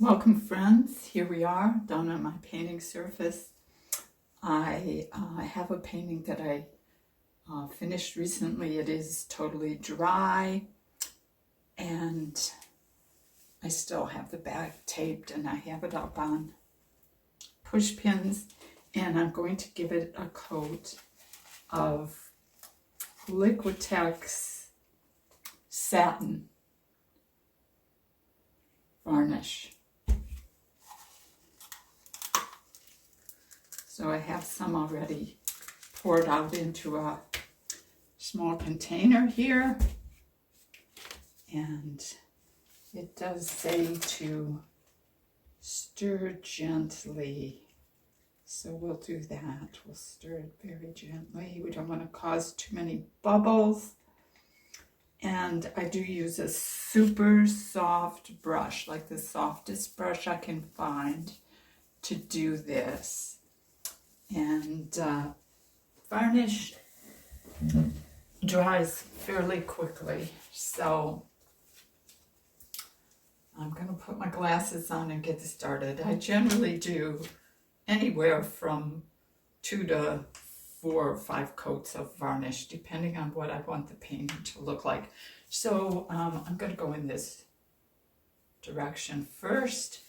Welcome friends, here we are down on my painting surface. I have a painting that I finished recently. It is totally dry and I still have the back taped and I have it up on push pins, and I'm going to give it a coat of Liquitex satin varnish. So I have some already poured out into a small container here, and it does say to stir gently. So we'll do that. We'll stir it very gently. We don't want to cause too many bubbles. And I do use a super soft brush, like the softest brush I can find to do this. And varnish dries fairly quickly, so I'm going to put my glasses on and get started. I generally do anywhere from 2 to 4 or 5 coats of varnish, depending on what I want the painting to look like. So I'm going to go in this direction first,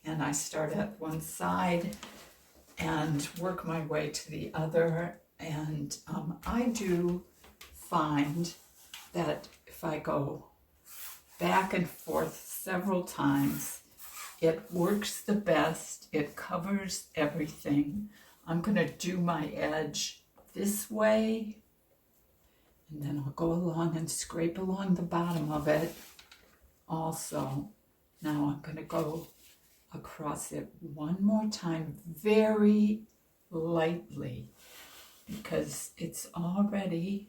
and I start at one side and work my way to the other. And I do find that if I go back and forth several times, it works the best. It covers everything. I'm going to do my edge this way, and then I'll go along and scrape along the bottom of it also. Now I'm going to go across it one more time, very lightly, because it's already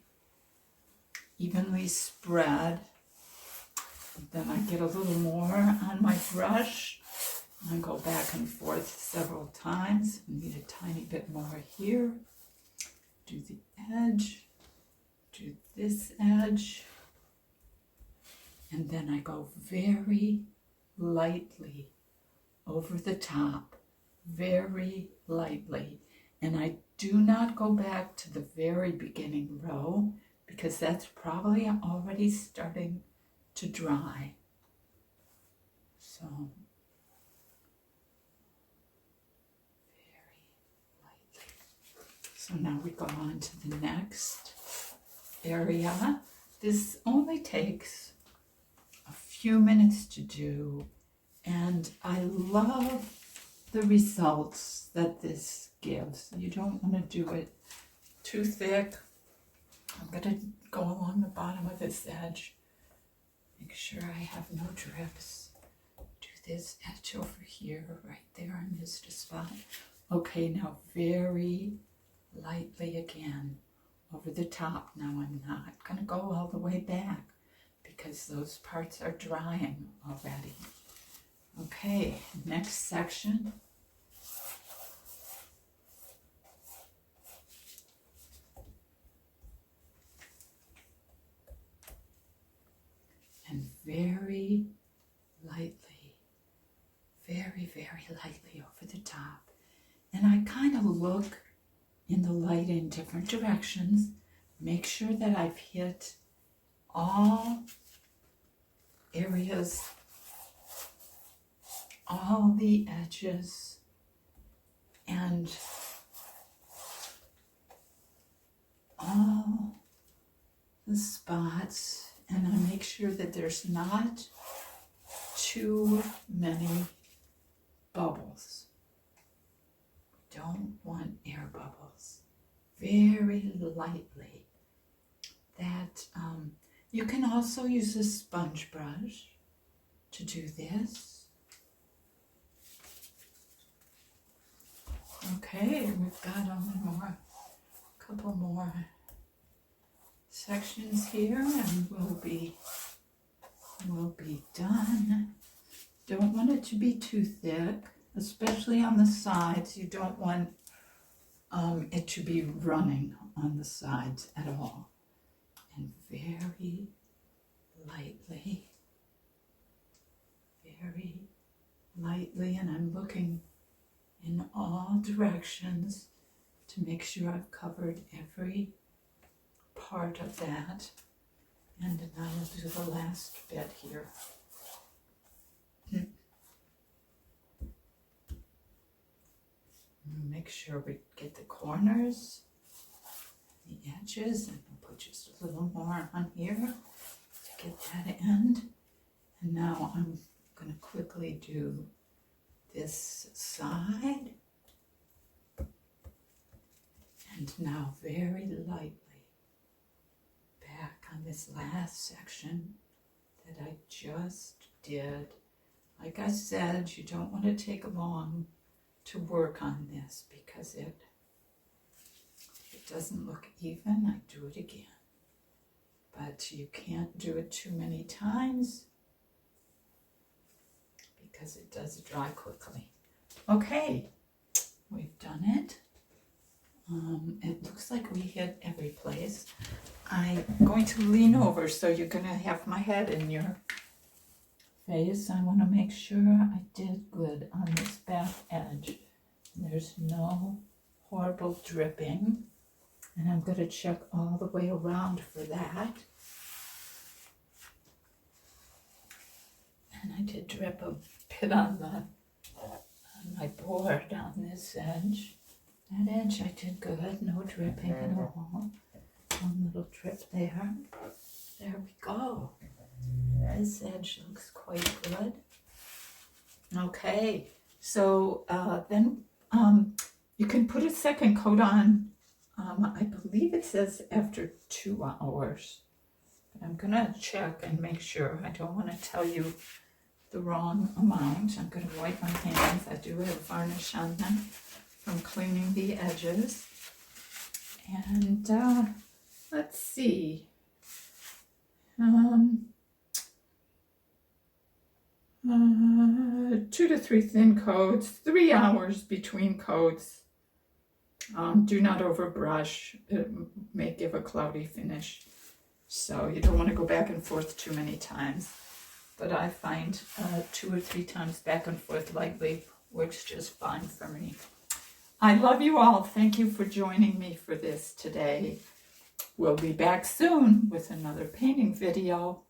evenly spread. Then I get a little more on my brush. I go back and forth several times. I need a tiny bit more here. Do the edge, do this edge, and then I go very lightly over the top, very lightly. And I do not go back to the very beginning row, because that's probably already starting to dry. So very lightly. So now we go on to the next area. This only takes a few minutes to do, and I love the results that this gives. You don't want to do it too thick. I'm going to go along the bottom of this edge. Make sure I have no drips. Do this edge over here, right there. I missed a spot. Okay, now very lightly again over the top. Now I'm not going to go all the way back because those parts are drying already. Okay, next section. And very lightly, very, very lightly over the top. And I kind of look in the light in different directions, make sure that I've hit all areas, all the edges, and all the spots. And I make sure that there's not too many bubbles. Don't want air bubbles. Very lightly. That you can also use a sponge brush to do this. Okay, we've got a couple more sections here, and we'll be done. Don't want it to be too thick, especially on the sides. You don't want it to be running on the sides at all. And very lightly, very lightly directions to make sure I've covered every part of that. And now I'll do the last bit here. Make sure we get the corners, the edges, and we'll put just a little more on here to get that end. And now I'm going to quickly do this side. And now very lightly back on this last section that I just did. Like I said, you don't want to take long to work on this because if it doesn't look even, I do it again. But you can't do it too many times because it does dry quickly. Okay, we've done it. It looks like we hit every place. I'm going to lean over so you're going to have my head in your face. I want to make sure I did good on this back edge. There's no horrible dripping. And I'm going to check all the way around for that. And I did drip a bit on my board on this edge. That edge I did good, no dripping at all. One little drip there. There we go. This edge looks quite good. Okay, so then you can put a second coat on. I believe it says after 2 hours. But I'm gonna check and make sure. I don't want to tell you the wrong amount. I'm gonna wipe my hands. I do have varnish on them from cleaning the edges. And let's see. 2 to 3 thin coats, 3 hours between coats. Do not overbrush. It may give a cloudy finish. So you don't want to go back and forth too many times. But I find 2 or 3 times back and forth lightly works just fine for me. I love you all. Thank you for joining me for this today. We'll be back soon with another painting video.